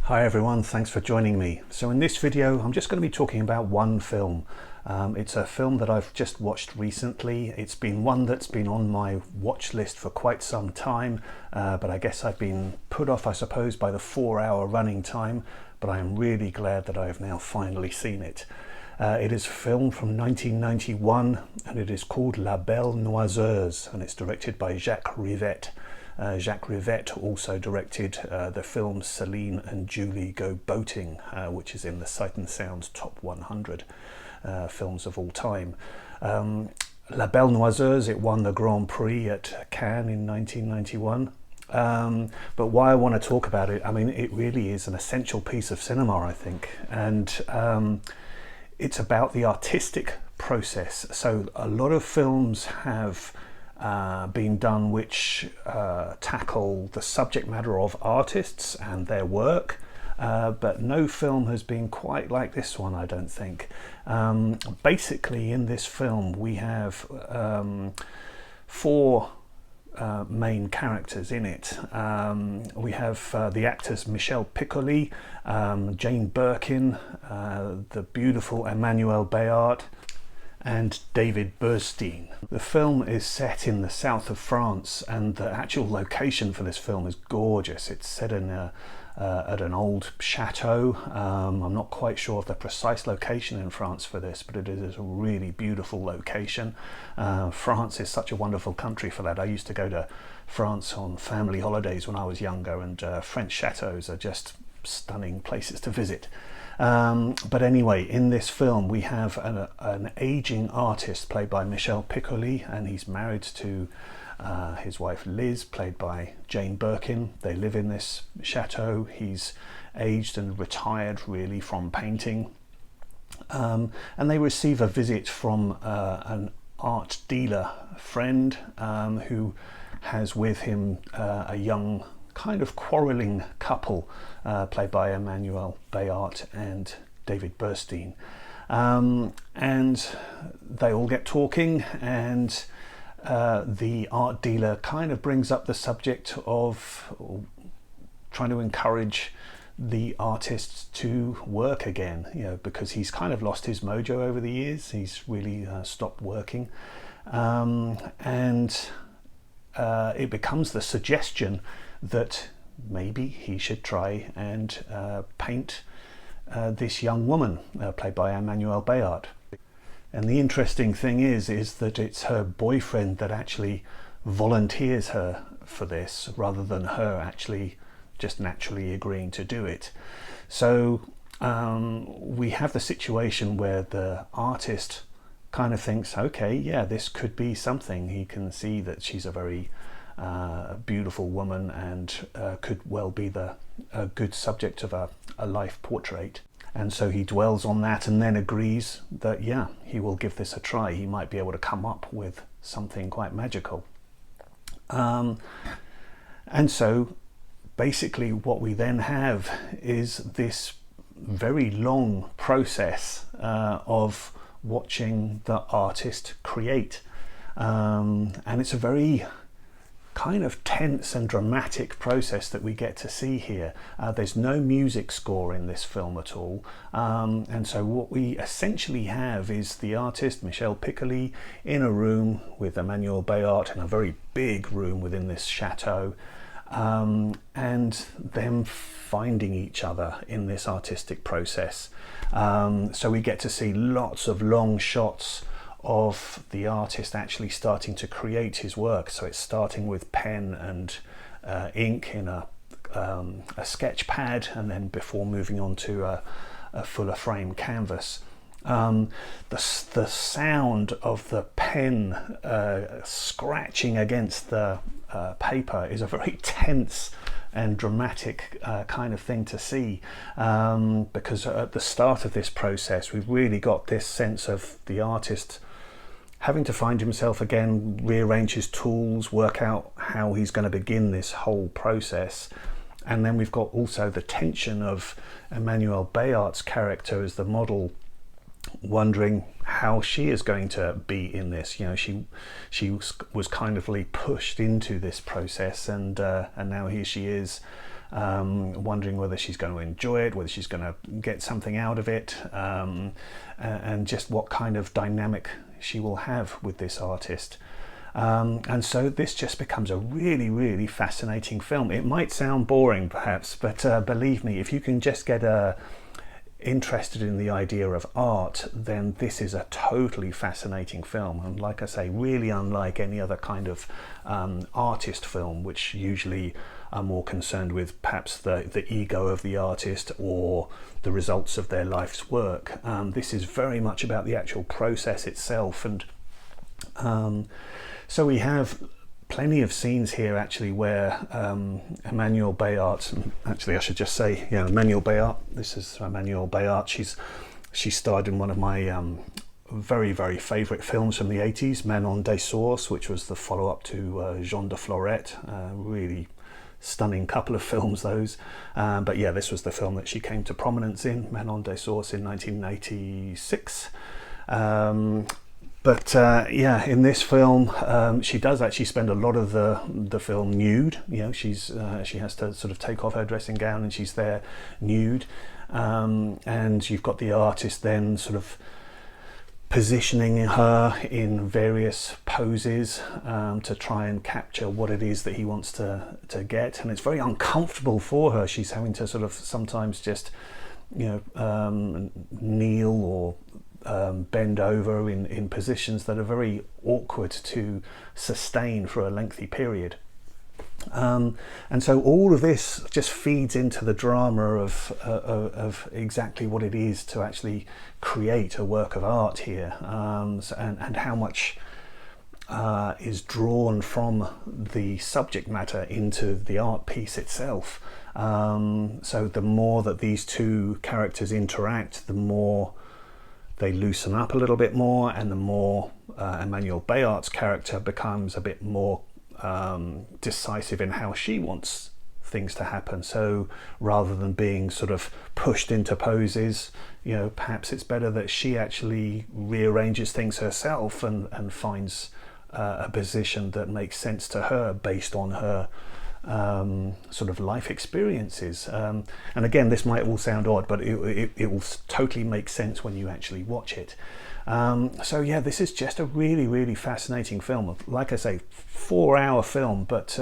Hi everyone, thanks for joining me. So in this video I'm just going to be talking about one film. It's a film that I've just watched recently. It's been one that's been on my watch list for quite some time, but I guess I've been put off, I suppose, by the 4-hour running time, but I am really glad that I have now finally seen it. It is a film from 1991 and it is called La Belle Noiseuse and it's directed by Jacques Rivette. Jacques Rivette also directed the film Celine and Julie Go Boating, which is in the Sight and Sound's top 100 films of all time. La Belle Noiseuse, it won the Grand Prix at Cannes in 1991. But why I want to talk about it, I mean, it really is an essential piece of cinema, I think, and it's about the artistic process. So a lot of films have been done which tackle the subject matter of artists and their work, but no film has been quite like this one, I don't think. Basically in this film we have four main characters in it. We have the actors Michel Piccoli, Jane Birkin, the beautiful Emmanuelle Béart, and David Burstein. The film is set in the south of France and the actual location for this film is gorgeous. It's set in at an old chateau. I'm not quite sure of the precise location in France for this, but it is a really beautiful location. France is such a wonderful country for that. I used to go to France on family holidays when I was younger, and French chateaus are just stunning places to visit. But anyway, in this film we have an aging artist played by Michel Piccoli, and he's married to his wife Liz, played by Jane Birkin. They live in this chateau. He's aged and retired really from painting, and they receive a visit from an art dealer friend who has with him a young kind of quarrelling couple played by Emmanuelle Béart and David Burstein, and they all get talking, and the art dealer kind of brings up the subject of trying to encourage the artist to work again, you know, because he's kind of lost his mojo over the years. He's really stopped working, and it becomes the suggestion that maybe he should try and paint this young woman played by Emmanuelle Béart. And the interesting thing is that it's her boyfriend that actually volunteers her for this, rather than her actually just naturally agreeing to do it. So we have the situation where the artist kind of thinks, okay, yeah, this could be something. He can see that she's a very beautiful woman and could well be a good subject of a life portrait, and so he dwells on that and then agrees that yeah, he will give this a try. He might be able to come up with something quite magical, and so basically what we then have is this very long process of watching the artist create, and it's a very kind of tense and dramatic process that we get to see here. There's no music score in this film at all, and so what we essentially have is the artist Michel Piccoli in a room with Emmanuelle Béart, in a very big room within this chateau, and them finding each other in this artistic process. So we get to see lots of long shots of the artist actually starting to create his work. So it's starting with pen and ink in a sketch pad, and then before moving on to a fuller frame canvas. The sound of the pen scratching against the paper is a very tense and dramatic kind of thing to see, because at the start of this process we've really got this sense of the artist having to find himself again, rearrange his tools, work out how he's going to begin this whole process. And then we've got also the tension of Emmanuelle Béart's character as the model, wondering how she is going to be in this. You know, she was kind of pushed into this process, and now here she is wondering whether she's going to enjoy it, whether she's going to get something out of it, and just what kind of dynamic she will have with this artist. And so this just becomes a really, really fascinating film. It might sound boring perhaps, but believe me, if you can just get interested in the idea of art, then this is a totally fascinating film. And like I say, really unlike any other kind of artist film, which usually are more concerned with perhaps the ego of the artist or the results of their life's work. This is very much about the actual process itself. And so we have plenty of scenes here actually where Emmanuelle Béart, actually I should just say, yeah, Emmanuelle Béart, this is Emmanuelle Béart. She starred in one of my very, very favourite films from the 80s, Manon des Sources, which was the follow-up to Jean de Florette. Really stunning couple of films those, but yeah, this was the film that she came to prominence in, Manon des Sources, in 1986. But yeah, in this film, she does actually spend a lot of the film nude. You know, she has to sort of take off her dressing gown, and she's there nude. And you've got the artist then sort of positioning her in various poses to try and capture what it is that he wants to get. And it's very uncomfortable for her. She's having to sort of sometimes just, you know, kneel or bend over in positions that are very awkward to sustain for a lengthy period. And so all of this just feeds into the drama of exactly what it is to actually create a work of art here, and how much is drawn from the subject matter into the art piece itself. So the more that these two characters interact, the more they loosen up a little bit more, and the more Emmanuelle Béart's character becomes a bit more decisive in how she wants things to happen. So rather than being sort of pushed into poses, you know, perhaps it's better that she actually rearranges things herself and finds a position that makes sense to her based on her sort of life experiences. And again, this might all sound odd, but it will totally make sense when you actually watch it. So yeah, this is just a really, really fascinating film. Like I say, 4-hour film, but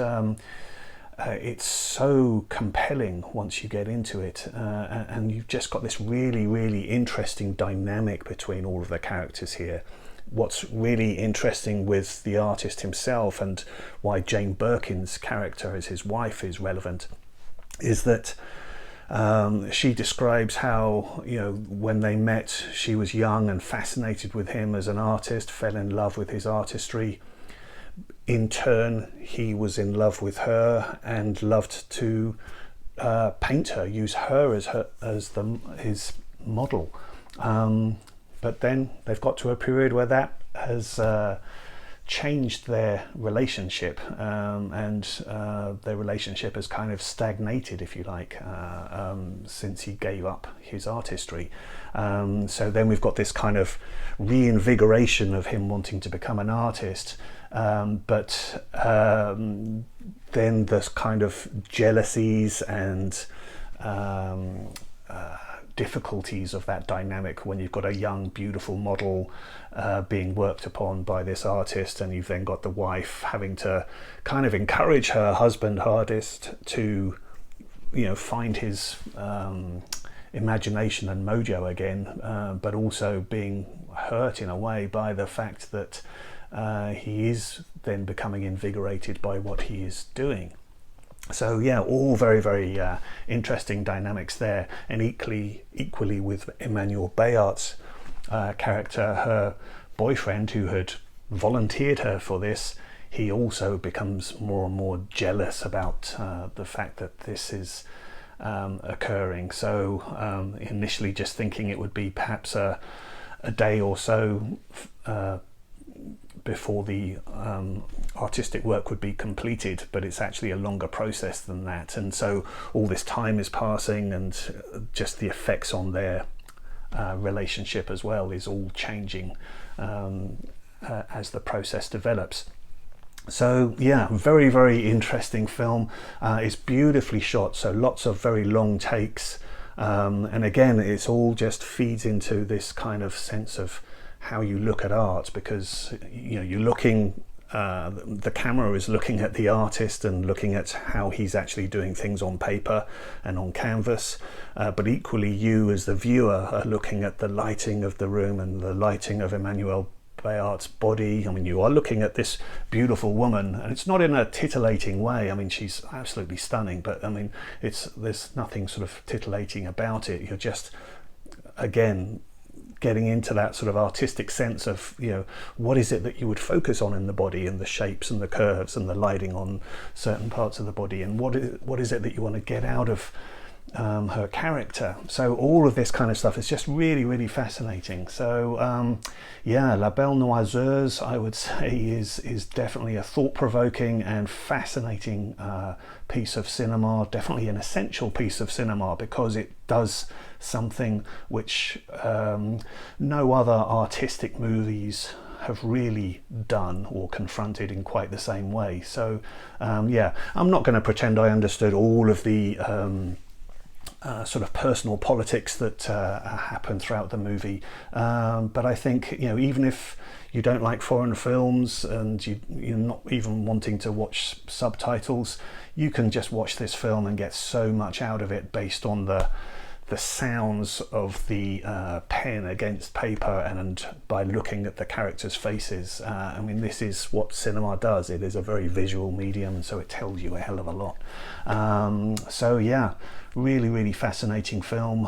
it's so compelling once you get into it, and you've just got this really, really interesting dynamic between all of the characters here. What's really interesting with the artist himself, and why Jane Birkin's character as his wife is relevant, is that she describes how, you know, when they met, she was young and fascinated with him as an artist, fell in love with his artistry. In turn, he was in love with her and loved to paint her, use her as his model. But then they've got to a period where that has changed their relationship, and their relationship has kind of stagnated, if you like, since he gave up his artistry. So then we've got this kind of reinvigoration of him wanting to become an artist, but then there's kind of jealousies and difficulties of that dynamic when you've got a young, beautiful model being worked upon by this artist, and you've then got the wife having to kind of encourage her husband hardest to, you know, find his imagination and mojo again, but also being hurt in a way by the fact that he is then becoming invigorated by what he is doing. So yeah, all very, very interesting dynamics there. And equally with Emmanuelle Béart's character, her boyfriend, who had volunteered her for this, he also becomes more and more jealous about the fact that this is occurring. So initially just thinking it would be perhaps a day or so before the artistic work would be completed, but it's actually a longer process than that. And so all this time is passing, and just the effects on their relationship as well is all changing as the process develops. So yeah, very, very interesting film. It's beautifully shot, so lots of very long takes. And again, it's all just feeds into this kind of sense of how you look at art, because you're looking, the camera is looking at the artist and looking at how he's actually doing things on paper and on canvas, but equally you as the viewer are looking at the lighting of the room and the lighting of Emmanuelle Béart's body. I mean, you are looking at this beautiful woman, and it's not in a titillating way. I mean, she's absolutely stunning, but I mean, there's nothing sort of titillating about it. You're just, again, getting into that sort of artistic sense of, what is it that you would focus on in the body, and the shapes and the curves and the lighting on certain parts of the body, and what is it that you want to get out of her character. So all of this kind of stuff is just really, really fascinating. So yeah, La Belle Noiseuse, I would say, is definitely a thought-provoking and fascinating piece of cinema, definitely an essential piece of cinema, because it does something which no other artistic movies have really done or confronted in quite the same way. So yeah, I'm not going to pretend I understood all of the sort of personal politics that happen throughout the movie, but I think, even if you don't like foreign films and you're not even wanting to watch subtitles, you can just watch this film and get so much out of it based on the sounds of the pen against paper, and by looking at the characters' faces. I mean, this is what cinema does. It is a very visual medium, and so it tells you a hell of a lot. So yeah, really, really fascinating film.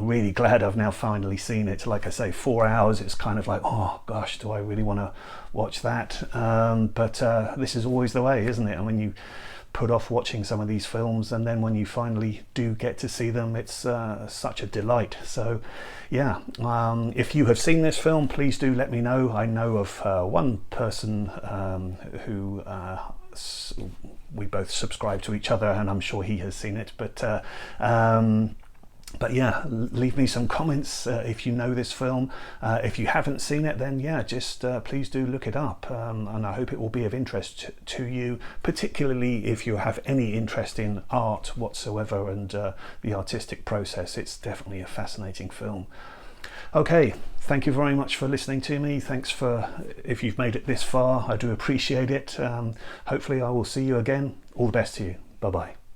Really glad I've now finally seen it. Like I say, 4 hours, it's kind of like, oh gosh, do I really want to watch that? But this is always the way, isn't it? I mean, you put off watching some of these films, and then when you finally do get to see them, it's such a delight. So yeah, if you have seen this film, please do let me know. I know of one person who we both subscribe to each other, and I'm sure he has seen it, but yeah, leave me some comments if you know this film. If you haven't seen it, then yeah, just please do look it up, and I hope it will be of interest to you, particularly if you have any interest in art whatsoever and the artistic process. It's definitely a fascinating film. Okay, thank you very much for listening to me. Thanks if you've made it this far. I do appreciate it. Hopefully I will see you again. All the best to you. Bye bye.